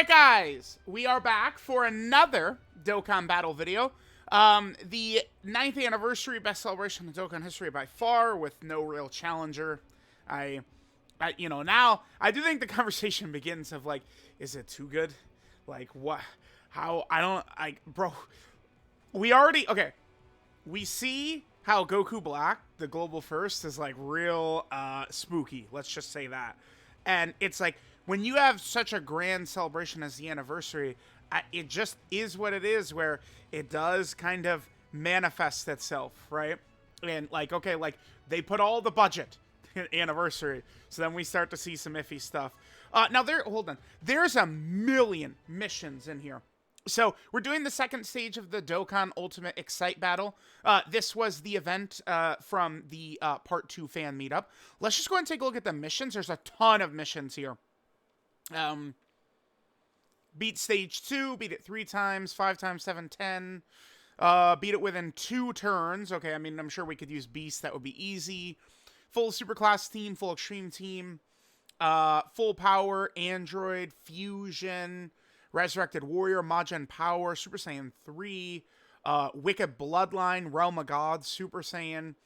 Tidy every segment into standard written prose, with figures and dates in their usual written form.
Alright guys, we are back for another Dokkan battle video. The 9th anniversary, best celebration in Dokkan history by far, with no real challenger. Now, I do think the conversation begins of like, is it too good? Like, what? How? Bro, we see how Goku Black, the global first, is like real spooky. Let's just say that. And it's like, when you have such a grand celebration as the anniversary, it just is what it is, where it does kind of manifest itself, right? And like, okay, like they put all the budget in anniversary, so then we start to see some iffy stuff. Now hold on, there's a million missions in here. So we're doing the second stage of the Dokkan Ultimate Excite Battle. This was the event from the Part 2 fan meetup. Let's just go ahead and take a look at the missions. There's a ton of missions here. Beat stage 2, beat it 3 times, 5 times, 7, 10. Beat it within 2 turns. Okay, I mean, I'm sure we could use Beast. That would be easy. Full Superclass team, full Extreme team. Full Power, Android, Fusion, Resurrected Warrior, Majin Power, Super Saiyan 3, Wicked Bloodline, Realm of Gods, Super Saiyan.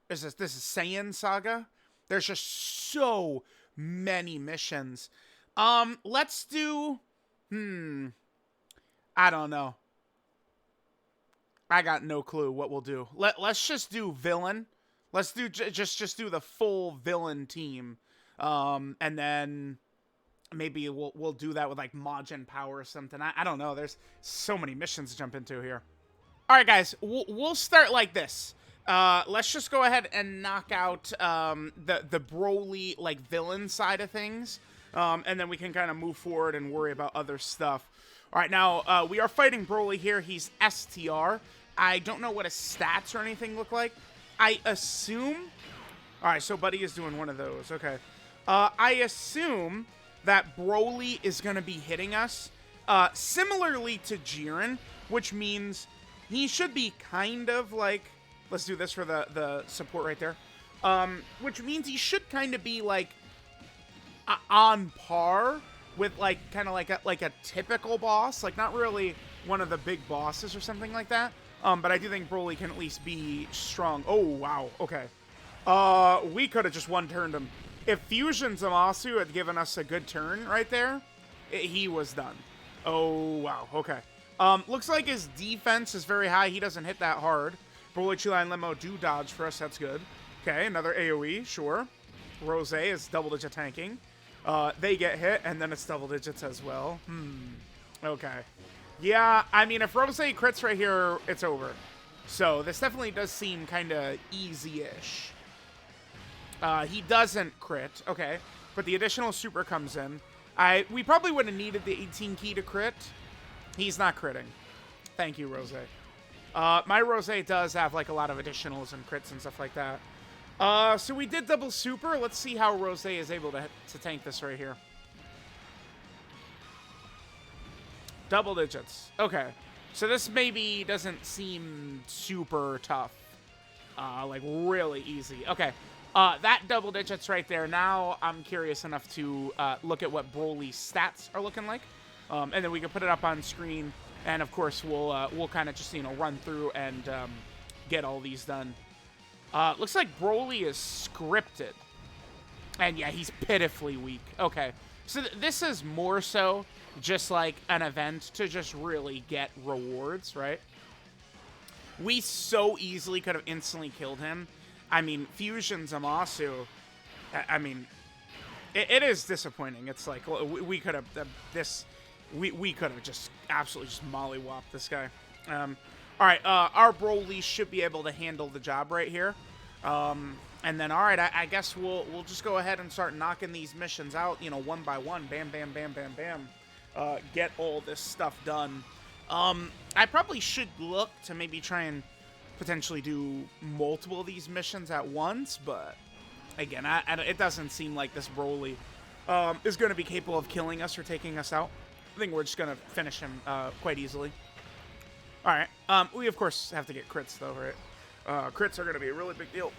This is Saiyan Saga. There's just so many missions. Let's do, I don't know. I got no clue what we'll do. Let's just do villain. Let's do just do the full villain team. And then maybe we'll do that with like Majin Power or something. I don't know. There's so many missions to jump into here. All right, guys, we'll start like this. Let's just go ahead and knock out the Broly like villain side of things, and then we can kind of move forward and worry about other stuff. All right, now we are fighting Broly here. He's STR. I don't know what his stats or anything look like. I assume. All right, so Buddy is doing one of those. Okay. I assume that Broly is going to be hitting us similarly to Jiren, which means he should be kind of like. Let's do this for the support right there. Which means he should kind of be like on par with like kind of like a typical boss, like not really one of the big bosses or something like that. But I do think Broly can at least be strong. Oh wow, okay. We could have just one-turned him. If Fusion Zamasu had given us a good turn right there, he was done. Oh wow, okay. Looks like his defense is very high. He doesn't hit that hard. Broly, Chila, and Limo do dodge for us. That's good. Okay, another AoE, sure. Rose is double-digit tanking. They get hit, and then it's double digits as well. Okay. Yeah, I mean, if Rose crits right here, it's over. So this definitely does seem kind of easy-ish. He doesn't crit. Okay. But the additional super comes in. We probably would have needed the 18 key to crit. He's not critting. Thank you, Rose. My Rose does have like a lot of additionals and crits and stuff like that. So we did double super. Let's see how Rose is able to tank this right here. Double digits. Okay. So this maybe doesn't seem super tough. Like really easy. Okay. That double digits right there. Now I'm curious enough to look at what Broly's stats are looking like. And then we can put it up on screen. And of course, we'll kind of just, run through and get all these done. Looks like Broly is scripted. And yeah, he's pitifully weak. Okay. So this is more so just like an event to just really get rewards, right? We so easily could have instantly killed him. I mean, Fusion Zamasu, I mean, it is disappointing. It's like, we could have, we could have just absolutely just mollywopped this guy. All right, our Broly should be able to handle the job right here. And then, all right, I guess we'll just go ahead and start knocking these missions out, one by one. Bam, bam, bam, bam, bam. Get all this stuff done. I probably should look to maybe try and potentially do multiple of these missions at once, but again, it doesn't seem like this Broly is going to be capable of killing us or taking us out. I think we're just going to finish him quite easily. All right. We, of course, have to get crits, though, right? Crits are going to be a really big deal.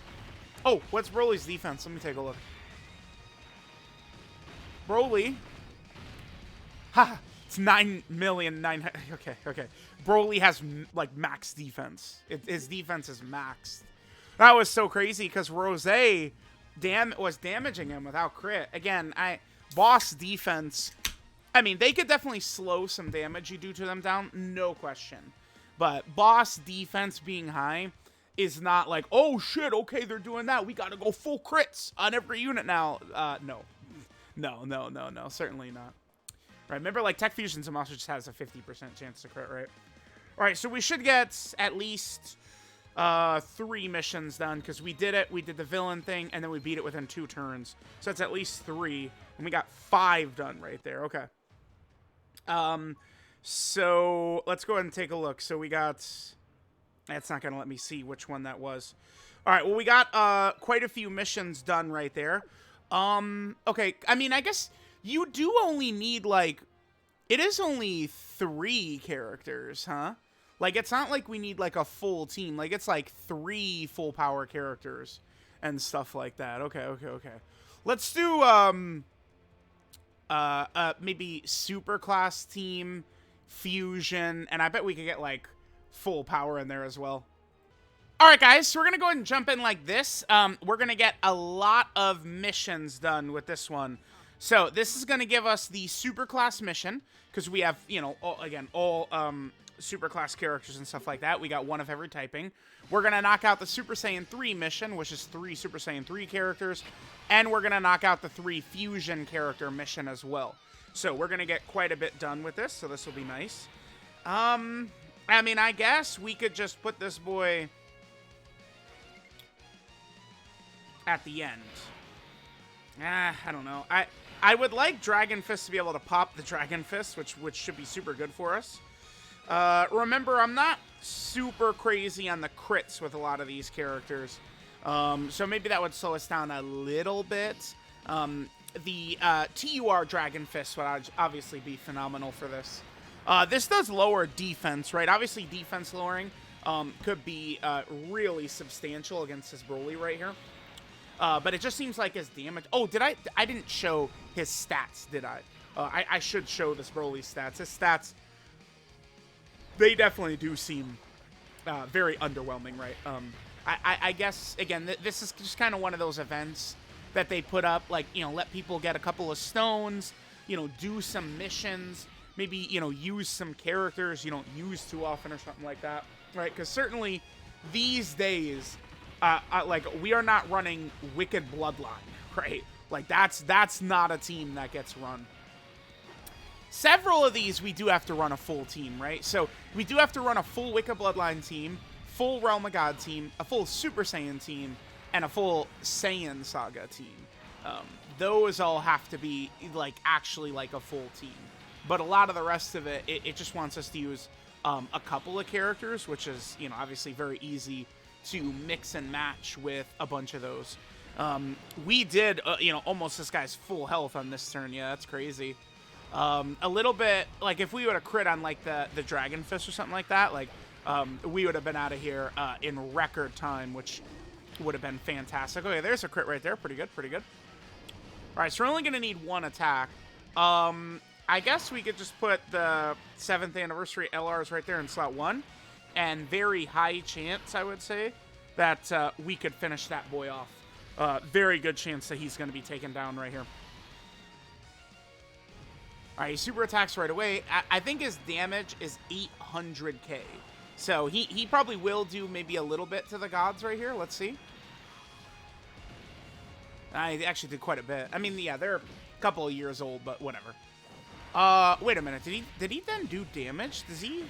Oh, what's Broly's defense? Let me take a look. Broly Ha! It's 9,000,009. Okay, okay. Broly has like max defense. His defense is maxed. That was so crazy because Rose was damaging him without crit. Again, boss defense. I mean, they could definitely slow some damage you do to them down, no question. But boss defense being high is not like, oh shit, okay, they're doing that. We gotta go full crits on every unit now. No. No, certainly not. Right, remember, like, Tech Fusion also just has a 50% chance to crit, right? All right, so we should get at least 3 missions done, because we did it. We did the villain thing, and then we beat it within 2 turns. So that's at least 3, and we got 5 done right there. Okay. So let's go ahead and take a look. So we got... That's not going to let me see which one that was. All right, well, we got quite a few missions done right there. Okay, I mean, I guess you do only need, like... It is only 3 characters, huh? Like, it's not like we need, like, a full team. Like, it's, like, 3 full power characters and stuff like that. Okay. Let's do, maybe super class team, fusion, and I bet we could get, like, full power in there as well. Alright, guys, so we're gonna go ahead and jump in like this. We're gonna get a lot of missions done with this one. So, this is gonna give us the super class mission, because we have, you know, all super class characters and stuff like that. We got 1 of every typing. We're gonna knock out the Super Saiyan 3 mission, which is 3 Super Saiyan 3 characters, and we're gonna knock out the 3 fusion character mission as well. So, we're gonna get quite a bit done with this, so this will be nice. I mean, I guess we could just put this boy at the end. I don't know. I would like Dragon Fist to be able to pop the Dragon Fist, which should be super good for us. Remember, I'm not super crazy on the crits with a lot of these characters. So maybe that would slow us down a little bit. The TUR Dragon Fist would obviously be phenomenal for this. This does lower defense, right? Obviously, defense lowering could be really substantial against this Broly right here. But it just seems like his damage... Oh, I didn't show his stats, did I? I should show this Broly's stats. His stats, they definitely do seem very underwhelming, right? I guess, again, this is just kind of one of those events that they put up, like, you know, let people get a couple of stones, you know, do some missions, maybe, you know, use some characters you don't use too often or something like that, right? Because certainly these days... like, we are not running Wicked Bloodline, right? Like, that's not a team that gets run. Several of these, we do have to run a full team, right? So, we do have to run a full Wicked Bloodline team, full Realm of God team, a full Super Saiyan team, and a full Saiyan Saga team. Those all have to be, like, actually, like, a full team. But a lot of the rest of it, it just wants us to use a couple of characters, which is, you know, obviously very easy to mix and match with a bunch of those. We did, you know, almost this guy's full health on this turn. Yeah, that's crazy. A little bit, like, if we would have crit on, like, the Dragon Fist or something like that, like, we would have been out of here in record time, which would have been fantastic. Okay, there's a crit right there. Pretty good, pretty good. All right, so we're only going to need 1 attack. I guess we could just put the 7th anniversary LRs right there in slot 1. And very high chance, I would say, that we could finish that boy off. Very good chance that he's going to be taken down right here. All right, he super attacks right away. I think his damage is 800k. So he probably will do maybe a little bit to the gods right here. Let's see. I actually did quite a bit. I mean, yeah, they're a couple of years old, but whatever. Wait a minute. Did he then do damage? Does he...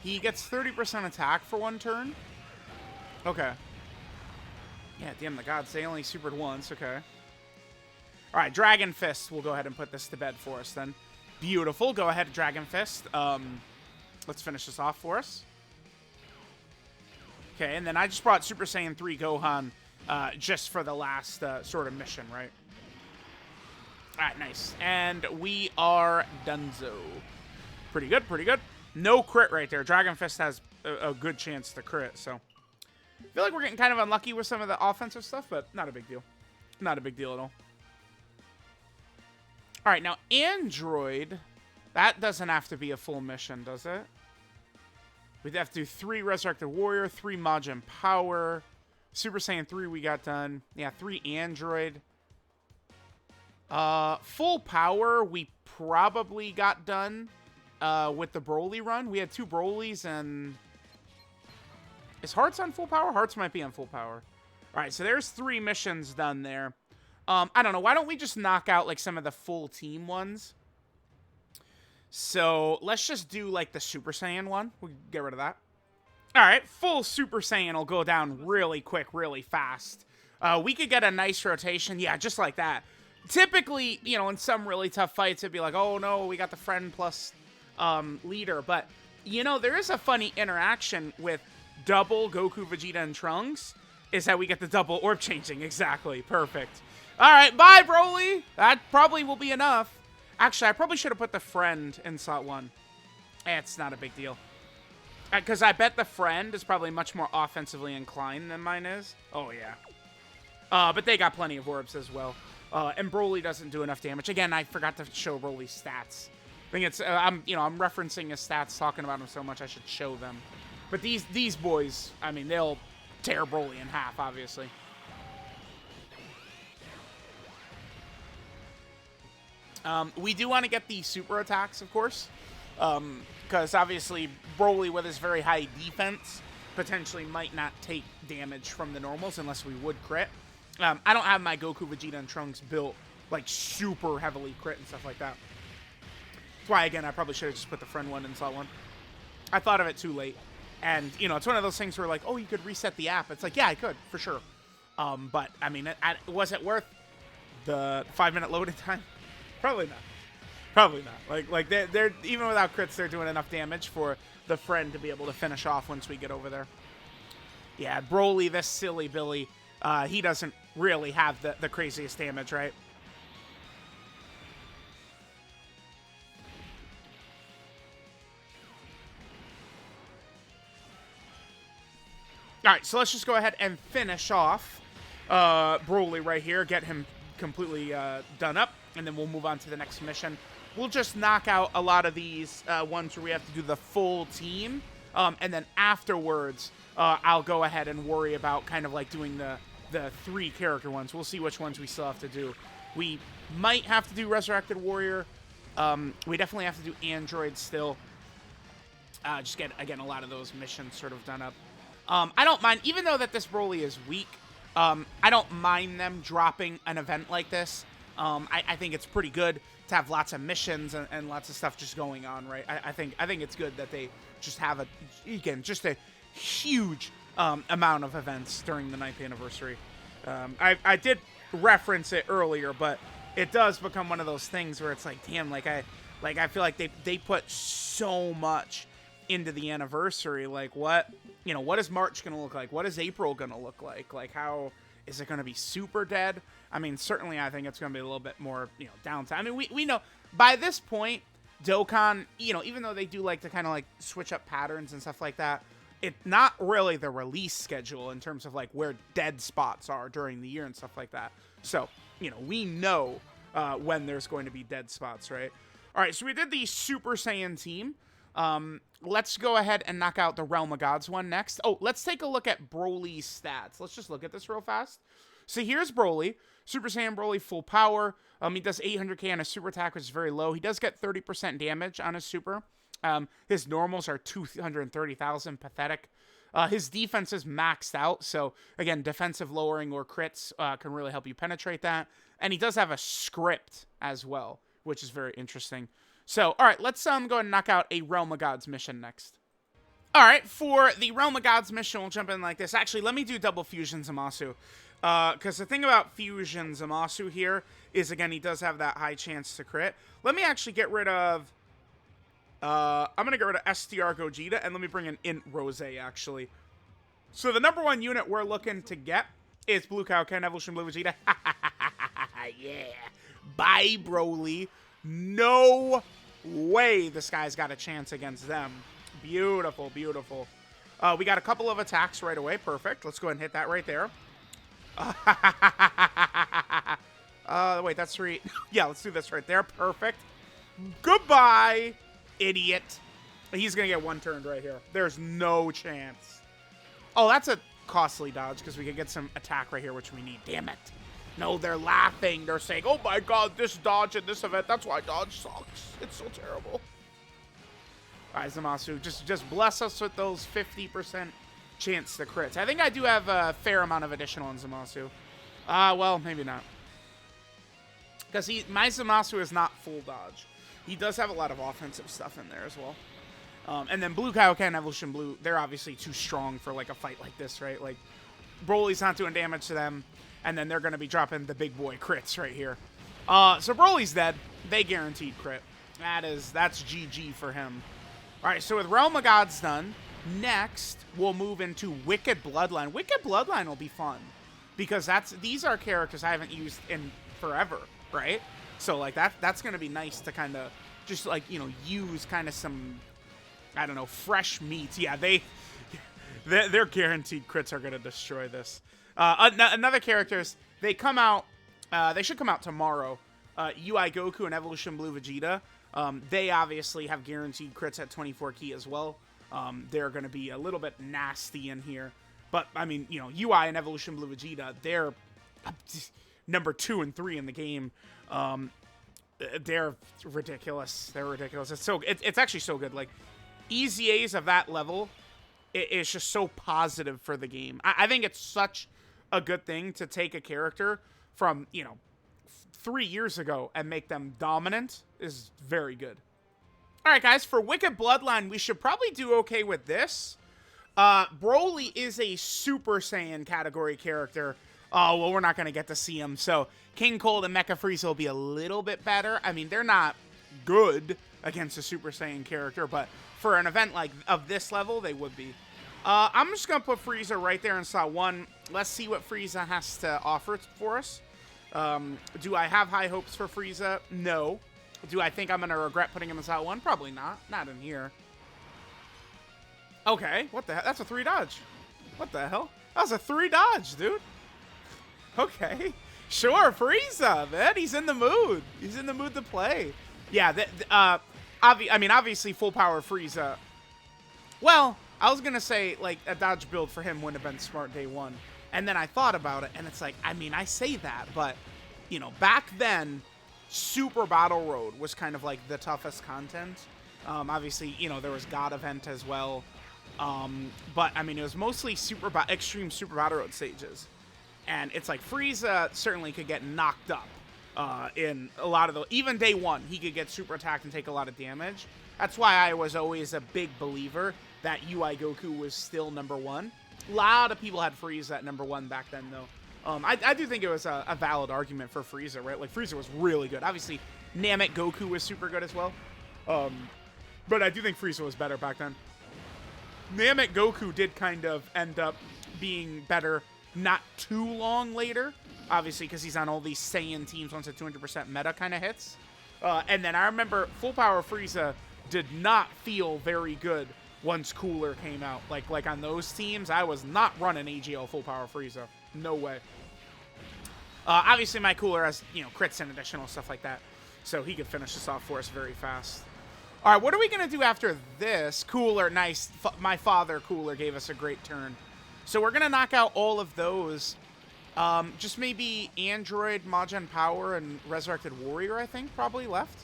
He gets 30% attack for 1 turn? Okay. Yeah, damn, the gods, they only supered once. Okay. Alright, Dragon Fist. We'll go ahead and put this to bed for us then. Beautiful. Go ahead, Dragon Fist. Let's finish this off for us. Okay, and then I just brought Super Saiyan 3 Gohan just for the last sort of mission, right? Alright, nice. And we are donezo. Pretty good, pretty good. No crit right there. Dragon Fist has a good chance to crit, so. I feel like we're getting kind of unlucky with some of the offensive stuff, but not a big deal. Not a big deal at all. All right, now Android, that doesn't have to be a full mission, does it? We'd have to do 3 Resurrected Warrior, 3 Majin Power, Super Saiyan 3 we got done. Yeah, 3 Android. Full Power we probably got done with the Broly run. We had 2 Brolys and... Is Hearts on full power? Hearts might be on full power. All right, so there's 3 missions done there. I don't know. Why don't we just knock out, like, some of the full team ones? So, let's just do, like, the Super Saiyan one. We'll get rid of that. All right, full Super Saiyan will go down really quick, really fast. We could get a nice rotation. Yeah, just like that. Typically, you know, in some really tough fights, it'd be like, oh, no, we got the friend plus leader. But, you know, there is a funny interaction with double Goku, Vegeta, and Trunks, is that we get the double orb changing. Exactly. Perfect. All right. Bye, Broly. That probably will be enough. Actually, I probably should have put the friend in slot 1. It's not a big deal. Because I bet the friend is probably much more offensively inclined than mine is. Oh, yeah. But they got plenty of orbs as well. And Broly doesn't do enough damage. Again, I forgot to show Broly's stats. I think it's, I'm referencing his stats, talking about him so much, I should show them. But these boys, I mean, they'll tear Broly in half, obviously. We do want to get the super attacks, of course. Because obviously, Broly with his very high defense potentially might not take damage from the normals unless we would crit. I don't have my Goku, Vegeta, and Trunks built, like, super heavily crit and stuff like that. That's why, again, I probably should have just put the friend one in slot 1. I thought of it too late. And, you know, it's one of those things where, like, oh, you could reset the app. It's like, yeah, I could, for sure. But, I mean, was it worth the 5-minute loading time? Probably not. Probably not. Like they're even without crits, they're doing enough damage for the friend to be able to finish off once we get over there. Yeah, Broly, this silly Billy, he doesn't really have the craziest damage, right? All right, so let's just go ahead and finish off Broly right here, get him completely done up, and then we'll move on to the next mission. We'll just knock out a lot of these ones where we have to do the full team, and then afterwards, I'll go ahead and worry about kind of like doing the 3 character ones. We'll see which ones we still have to do. We might have to do Resurrected Warrior. We definitely have to do Android still. Just get, again, a lot of those missions sort of done up. I don't mind, even though that this Broly is weak, I don't mind them dropping an event like this. I think it's pretty good to have lots of missions and lots of stuff just going on, right? I think it's good that they just have just a huge amount of events during the 9th anniversary. I did reference it earlier, but it does become one of those things where it's like, damn, I feel like they put so much into the anniversary. Like, what is March gonna look like? What is April gonna look like? Like, how is it gonna be super dead? I mean, certainly I think it's gonna be a little bit more, downtime. I mean, we know by this point, Dokkan, even though they do like to kind of like switch up patterns and stuff like that, it's not really the release schedule in terms of like where dead spots are during the year and stuff like that. So, we know when there's going to be dead spots, right? All right, so we did the Super Saiyan team. Let's go ahead and knock out the Realm of Gods one next. Oh, let's take a look at Broly's stats. Let's just look at this real fast. So here's Broly. Super Saiyan Broly, full power. He does 800k on his super attack, which is very low. He does get 30% damage on his super. His normals are 230,000, pathetic. His defense is maxed out, so again, defensive lowering or crits can really help you penetrate that. And he does have a script as well, which is very interesting. So, all right, let's go ahead and knock out a Realm of Gods mission next. All right, for the Realm of Gods mission, we'll jump in like this. Actually, let me do double Fusion Zamasu. Because the thing about Fusion Zamasu here is, again, he does have that high chance to crit. Let me actually get rid of... I'm going to get rid of STR Gogeta, and let me bring in Int Rose, actually. So the number 1 unit we're looking to get is Blue Cow Ken Evolution Blue Vegeta. Yeah. Bye, Broly. No way this guy's got a chance against them. Beautiful, beautiful. We got a couple of attacks right away. Perfect. Let's go ahead and hit that right there. Wait, that's three. Yeah, let's do this right there. Perfect. Goodbye, idiot. He's going to get one turned right here. There's no chance. Oh, that's a costly dodge because we could get some attack right here, which we need. Damn it. No, they're laughing. They're saying, oh my god, this dodge in this event, that's why dodge sucks. It's so terrible. All right, Zamasu, just bless us with those 50% chance to crits. I think I do have a fair amount of additional in Zamasu. Well, maybe not. Because my Zamasu is not full dodge. He does have a lot of offensive stuff in there as well. And then Blue Kaioken and Evolution Blue, they're obviously too strong for like a fight like this, right? Like, Broly's not doing damage to them, and then they're going to be dropping the big boy crits right here. So Broly's dead. They guaranteed crit. That's GG for him. All right, so with Realm of Gods done, next we'll move into Wicked Bloodline. Wicked Bloodline will be fun because these are characters I haven't used in forever, right? So like that's going to be nice to kind of just like, you know, use kind of some, I don't know, fresh meat. Yeah, their guaranteed crits are going to destroy this. Another characters, they come out, they should come out tomorrow. UI Goku and Evolution Blue Vegeta. They obviously have guaranteed crits at 24 key as well. They're going to be a little bit nasty in here. But, I mean, you know, UI and Evolution Blue Vegeta, they're number 2 and 3 in the game. They're ridiculous. They're ridiculous. It's actually so good. Like, EZAs of that level, it's just so positive for the game. I think it's such a good thing to take a character from, you know, 3 years ago and make them dominant is very good. All right, guys, for Wicked Bloodline, we should probably do okay with this. Broly is a Super Saiyan category character. Oh, well, we're not going to get to see him. So King Cold and Mecha Frieza will be a little bit better. I mean, they're not good against a Super Saiyan character, but for an event like of this level, they would be. I'm just going to put Frieza right there in slot 1. Let's see what Frieza has to offer for us. Do I have high hopes for Frieza? No. Do I think I'm going to regret putting him in slot 1? Probably not. Not in here. Okay. What the hell? That's a 3 dodge. What the hell? That was a 3 dodge, dude. Okay. Sure, Frieza, man. He's in the mood. He's in the mood to play. Yeah, I mean, obviously, full power Frieza. Well, I was going to say, like, a dodge build for him wouldn't have been smart day 1. And then I thought about it, and it's like, I mean, I say that, but, you know, back then, Super Battle Road was kind of like the toughest content. Obviously, you know, there was God Event as well. But, I mean, it was mostly extreme Super Battle Road stages. And it's like Frieza certainly could get knocked up in a lot of the... Even day 1, he could get super attacked and take a lot of damage. That's why I was always a big believer that UI Goku was still number 1. A lot of people had Frieza at number 1 back then, though. I do think it was a valid argument for Frieza, right? Like, Frieza was really good. Obviously, Namek Goku was super good as well. But I do think Frieza was better back then. Namek Goku did kind of end up being better not too long later. Obviously, because he's on all these Saiyan teams once at 200% meta kind of hits. And then I remember Full Power Frieza did not feel very good once Cooler came out. Like on those teams, I was not running AGL Full Power Frieza. No way. Obviously, my Cooler has, you know, crits and additional stuff like that. So he could finish this off for us very fast. All right, what are we going to do after this? Cooler, nice. My father, Cooler, gave us a great turn. So we're going to knock out all of those. Just maybe Android, Majin Power, and Resurrected Warrior, I think, probably left.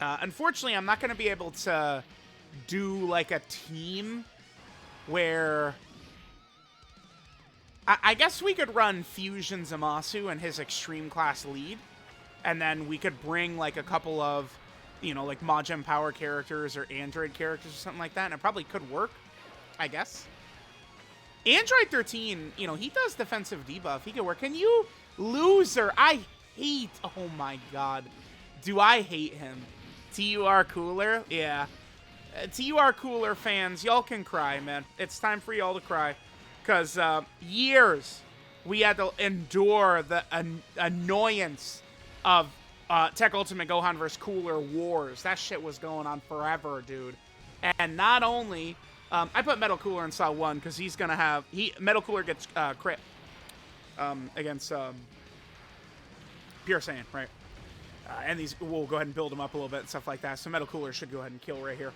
Unfortunately, I'm not going to be able to do, like, a team where... I guess we could run Fusion Zamasu and his Extreme Class lead, and then we could bring, like, a couple of, you know, like, Majin Power characters or Android characters or something like that, and it probably could work, I guess. Android 13, you know, he does defensive debuff. He could work. Can you, loser? I hate, oh my god. Do I hate him? TUR Cooler? Yeah. TUR Cooler fans, y'all can cry, man. It's time for y'all to cry. Because years we had to endure the annoyance of Tech Ultimate Gohan vs. Cooler wars. That shit was going on forever, dude. And not only... I put Metal Cooler in slot 1 because he's going to have... Metal Cooler gets crit. against Pure Saiyan, right? And these, we'll go ahead and build them up a little bit and stuff like that. So Metal Cooler should go ahead and kill right here.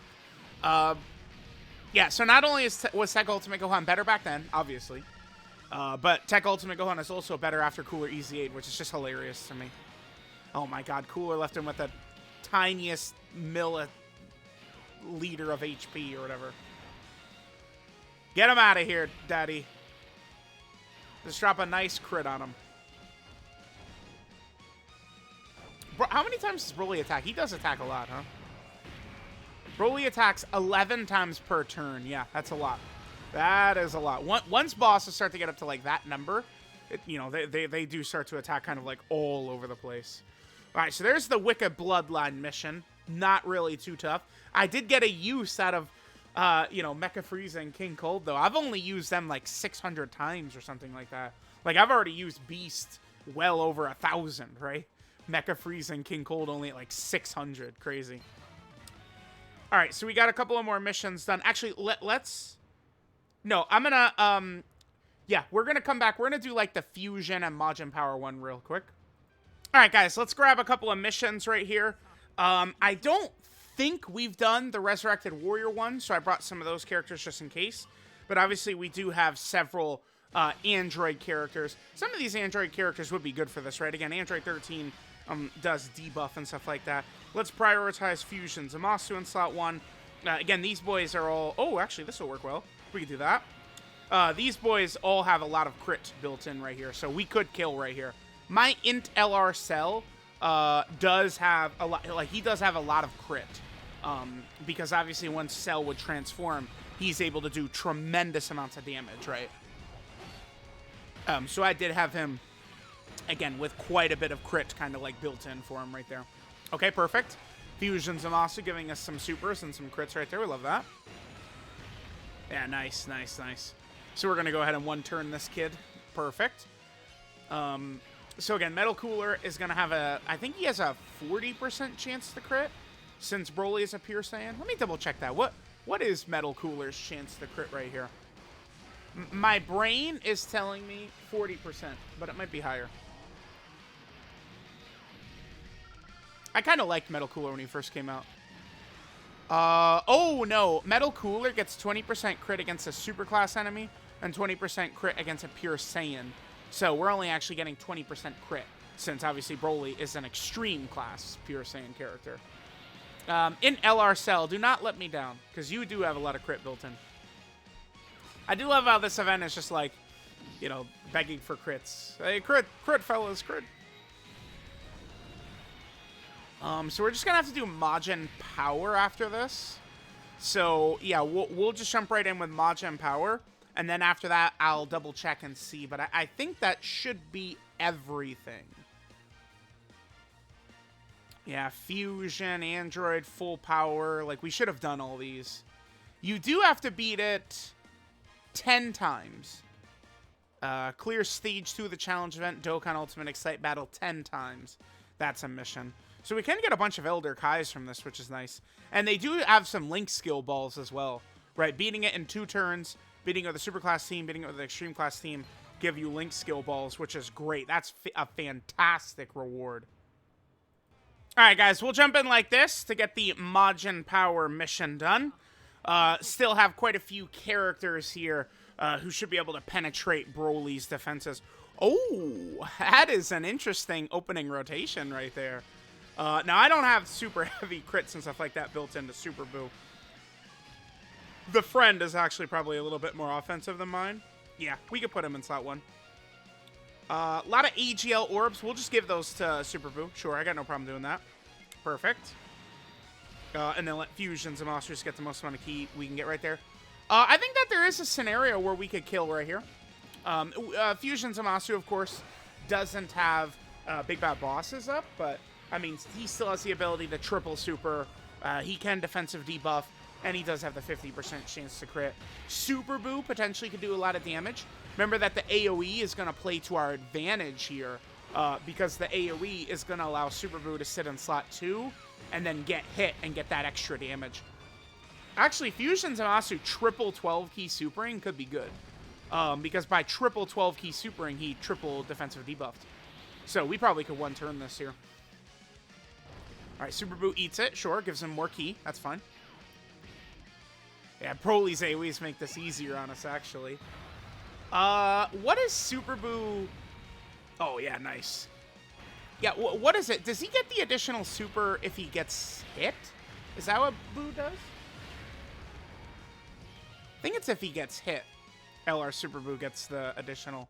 Yeah, so not only was Tech Ultimate Gohan better back then, obviously, but Tech Ultimate Gohan is also better after Cooler Easy 8, which is just hilarious to me. Oh my god, Cooler left him with the tiniest milliliter of HP or whatever. Get him out of here, daddy. Just drop a nice crit on him. Bro, how many times does Broly attack? He does attack a lot, huh? Broly attacks 11 times per turn. Yeah, that's a lot. That is a lot. Once bosses start to get up to like that number, they do start to attack kind of like all over the place. All right, so there's the Wicked Bloodline mission. Not really too tough. I did get a use out of, Mecha Frieza and King Cold, though. I've only used them like 600 times or something like that. Like, I've already used Beast well over 1,000, right? Mecha Frieza and King Cold only at like 600. Crazy. All right, so we got a couple of more missions done. Actually, let's... No, I'm gonna, yeah, we're gonna come back. We're gonna do, like, the Fusion and Majin Power one real quick. All right, guys, let's grab a couple of missions right here. I don't think we've done the Resurrected Warrior one, so I brought some of those characters just in case. But obviously, we do have several Android characters. Some of these Android characters would be good for this, right? Again, Android 13 does debuff and stuff like that. Let's prioritize Fusion. Zamasu in slot 1. Again, these boys are all... Oh, actually, this will work well. We can do that. These boys all have a lot of crit built in right here, so we could kill right here. My Int LR Cell does have a lot... Like, he does have a lot of crit. Because obviously once Cell would transform, he's able to do tremendous amounts of damage, right? So I did have him, again, with quite a bit of crit kind of like built in for him right there. Okay, perfect. Fusion Zamasu giving us some supers and some crits right there. We love that. Yeah, nice, nice, nice. So we're going to go ahead and one-turn this kid. Perfect. So again, Metal Cooler is going to have a... I think he has a 40% chance to crit since Broly is a Pure Saiyan. Let me double-check that. What is Metal Cooler's chance to crit right here? My brain is telling me 40%, but it might be higher. I kind of liked Metal Cooler when he first came out. Oh, no. Metal Cooler gets 20% crit against a superclass enemy and 20% crit against a Pure Saiyan. So we're only actually getting 20% crit since, obviously, Broly is an extreme class Pure Saiyan character. In LR Cell, do not let me down, because you do have a lot of crit built in. I do love how this event is just like, begging for crits. Hey, crit, fellas, crit. So we're just gonna have to do Majin Power after this. So yeah, we'll just jump right in with Majin Power, and then after that, I'll double check and see. But I think that should be everything. Yeah, Fusion, Android, Full Power. Like, we should have done all these. You do have to beat it 10 times. Clear Stage 2 of the challenge event, Dokkan Ultimate Excite Battle 10 times. That's a mission. So we can get a bunch of Elder Kais from this, which is nice. And they do have some Link skill balls as well. Right, beating it in 2 turns, beating it with a Superclass team, beating it with an Extreme Class team, give you Link skill balls, which is great. That's a fantastic reward. Alright, guys, we'll jump in like this to get the Majin Power mission done. Still have quite a few characters here who should be able to penetrate Broly's defenses. Oh, that is an interesting opening rotation right there. Now, I don't have super heavy crits and stuff like that built into Super Buu. The friend is actually probably a little bit more offensive than mine. Yeah, we could put him in slot 1. A lot of AGL orbs. We'll just give those to Super Buu. Sure, I got no problem doing that. Perfect. And then let Fusion Zamasu just get the most amount of ki we can get right there. I think that there is a scenario where we could kill right here. Fusion Zamasu, of course, doesn't have Big Bad Bosses up, but, I mean, he still has the ability to triple super. He can defensive debuff, and he does have the 50% chance to crit. Super Buu potentially could do a lot of damage. Remember that the AoE is going to play to our advantage here, because the AoE is going to allow Super Buu to sit in slot 2 and then get hit and get that extra damage. Actually, Fusion Zamasu triple 12 key supering could be good. Because by triple 12 key supering, he triple defensive debuffed. So we probably could one turn this here. All right, Super Boo eats it. Sure, gives him more key. That's fine. Yeah, Broly's AoEs make this easier on us, actually. What is Super Boo? Oh, yeah, nice. Yeah, what is it? Does he get the additional super if he gets hit? Is that what Boo does? I think it's if he gets hit. LR Super Boo gets the additional.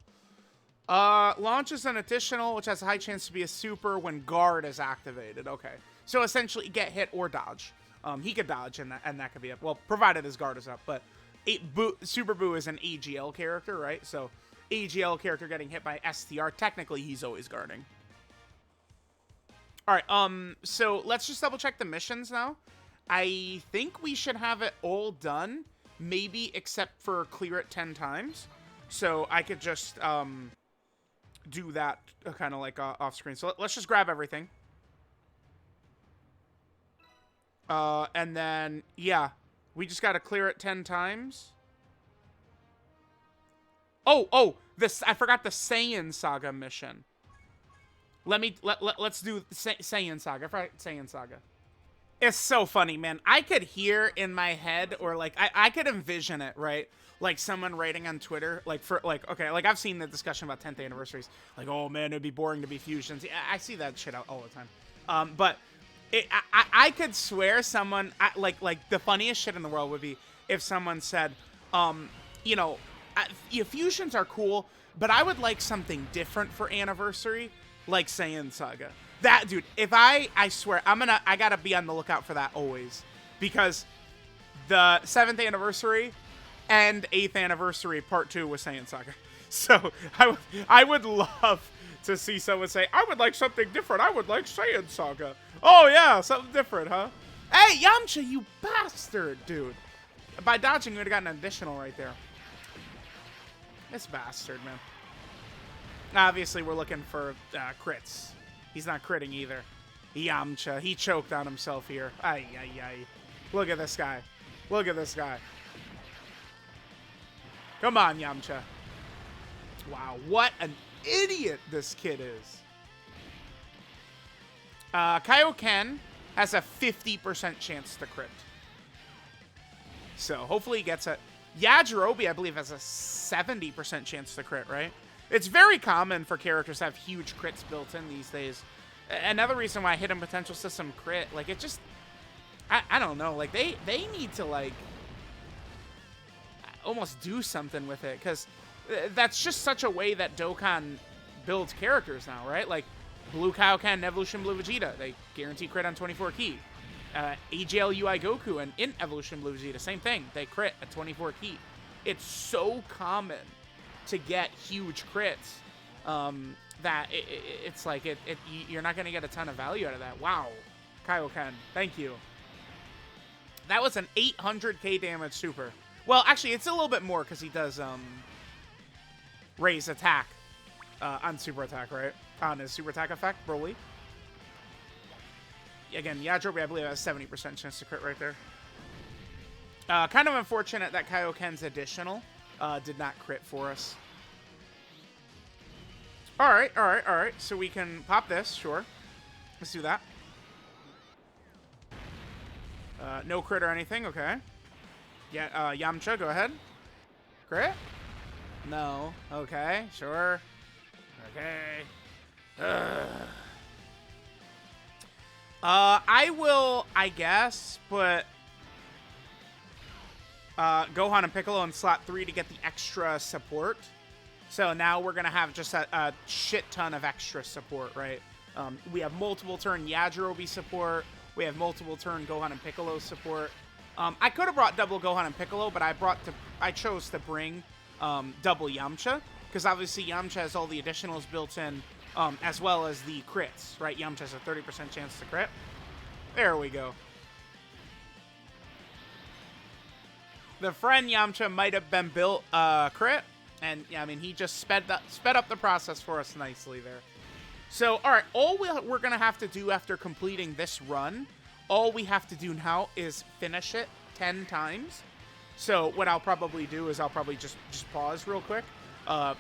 Launches an additional, which has a high chance to be a super when guard is activated. Okay. So essentially get hit or dodge. He could dodge and that could be up. Well, provided his guard is up. But Super Boo is an AGL character, right? So AGL character getting hit by STR, technically he's always guarding. All right, so let's just double check the missions now. I think we should have it all done, maybe except for clear it 10 times. So I could just do that kind of like off screen. So let's just grab everything. And then, yeah, we just got to clear it 10 times. Oh, I forgot the Saiyan Saga mission. Let's do Saiyan Saga. I forgot Saiyan Saga. It's so funny, man. I could hear in my head, or like I could envision it, right? Like someone writing on Twitter, okay, like I've seen the discussion about 10th anniversaries. Like, oh man, it'd be boring to be fusions. Yeah, I see that shit all the time. But I could swear someone, like the funniest shit in the world would be if someone said, you know, fusions are cool, but I would like something different for anniversary, like Saiyan Saga. That, dude, if I swear, I gotta be on the lookout for that always. Because the 7th anniversary and 8th anniversary part 2 was Saiyan Saga. So I would love to see someone say, I would like something different. I would like Saiyan Saga. Oh yeah, something different, huh? Hey, Yamcha, you bastard, dude. By dodging, we would have gotten an additional right there. This bastard, man. Obviously, we're looking for crits. He's not critting either. Yamcha, he choked on himself here. Ay, ay, ay. Look at this guy. Look at this guy. Come on, Yamcha. Wow, what an idiot this kid is. Kaioken has a 50% chance to crit. So, hopefully he gets it. Yajirobe, I believe, has a 70% chance to crit, right? It's very common for characters to have huge crits built in these days. Another reason why hidden potential system crit, like, it just... I don't know. Like, they need to, like, almost do something with it. Because that's just such a way that Dokkan builds characters now, right? Like, Blue Kaioken and Evolution Blue Vegeta, they guarantee crit on 24 key. AGL UI Goku and in Evolution Blue Vegeta, same thing. They crit at 24 key. It's so common to get huge crits that it's like you're not going to get a ton of value out of that. Wow. Kaioken, thank you. That was an 800k damage super. Well, actually, it's a little bit more because he does raise attack on super attack, right? On his super attack effect, Broly. Again, Yajirobe, I believe, has 70% chance to crit right there. Kind of unfortunate that Kaioken's additional did not crit for us. All right. So we can pop this, sure. Let's do that. No crit or anything, okay. Yeah, Yamcha, go ahead. Crit? No. Okay, sure. Okay. I will, I guess, put Gohan and Piccolo in slot 3 to get the extra support. So now we're going to have just a shit ton of extra support, right? We have multiple turn Yajirobe support. We have multiple turn Gohan and Piccolo support. I could have brought double Gohan and Piccolo, but I chose to bring double Yamcha, because obviously Yamcha has all the additionals built in, as well as the crits, right? Yamcha has a 30% chance to crit. There we go. The friend Yamcha might have been built crit, and yeah, I mean, he just sped up the process for us nicely there. So, all right, all we're going to have to do after completing this run, all we have to do now is finish it 10 times. So what I'll probably do is I'll probably just pause real quick,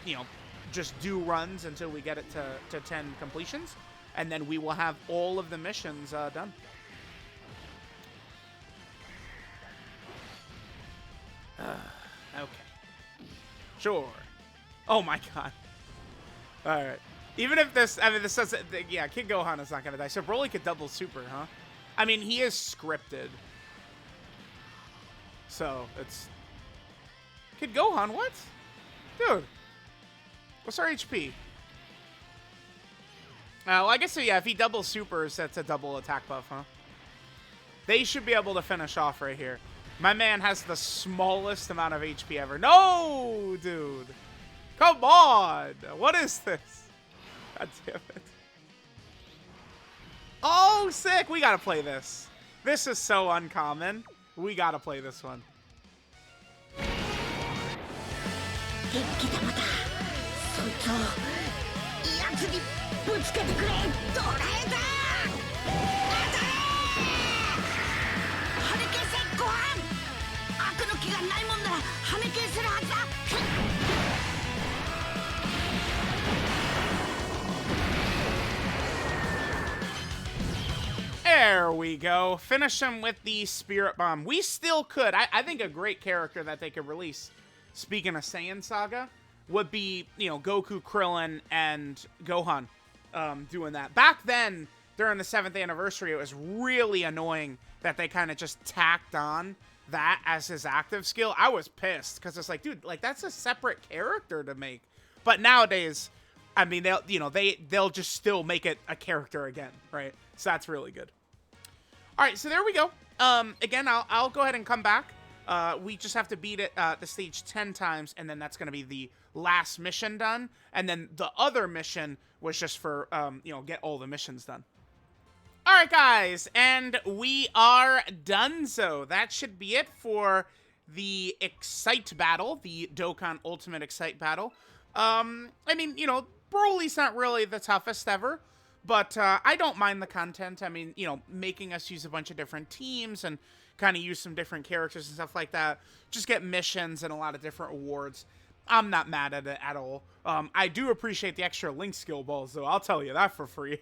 you know, just do runs until we get it to 10 completions, and then we will have all of the missions done. Okay. Sure. Oh my god. Alright. Even if this, I mean, this doesn't, yeah, Kid Gohan is not gonna die. So Broly could double super, huh? I mean, he is scripted. So, it's... Kid Gohan, what? Dude. What's our HP? Well, I guess, so yeah, if he double supers, that's a double attack buff, huh? They should be able to finish off right here. My man has the smallest amount of HP ever. No, dude. Come on. What is this? God damn it. Oh, sick. We gotta play this. This is so uncommon. We gotta play this one. There we go. Finish him with the Spirit Bomb. We still could. I think a great character that they could release, speaking of Saiyan Saga, would be, you know, Goku, Krillin, and Gohan doing that. Back then, during the 7th anniversary, it was really annoying that they kind of just tacked on that as his active skill. I was pissed because it's like, dude, like that's a separate character to make. But nowadays, I mean, they'll just still make it a character again, right? So that's really good. All right, so there we go. Again, I'll go ahead and come back. We just have to beat it the stage 10 times, and then that's going to be the last mission done. And then the other mission was just for, you know, get all the missions done. All right, guys, and we are done. So that should be it for the Excite battle, the Dokkan Ultimate Excite battle. I mean, you know, Broly's not really the toughest ever. But I don't mind the content. I mean, you know, making us use a bunch of different teams and kind of use some different characters and stuff like that. Just get missions and a lot of different awards. I'm not mad at it at all. I do appreciate the extra Link skill balls, though. I'll tell you that for free.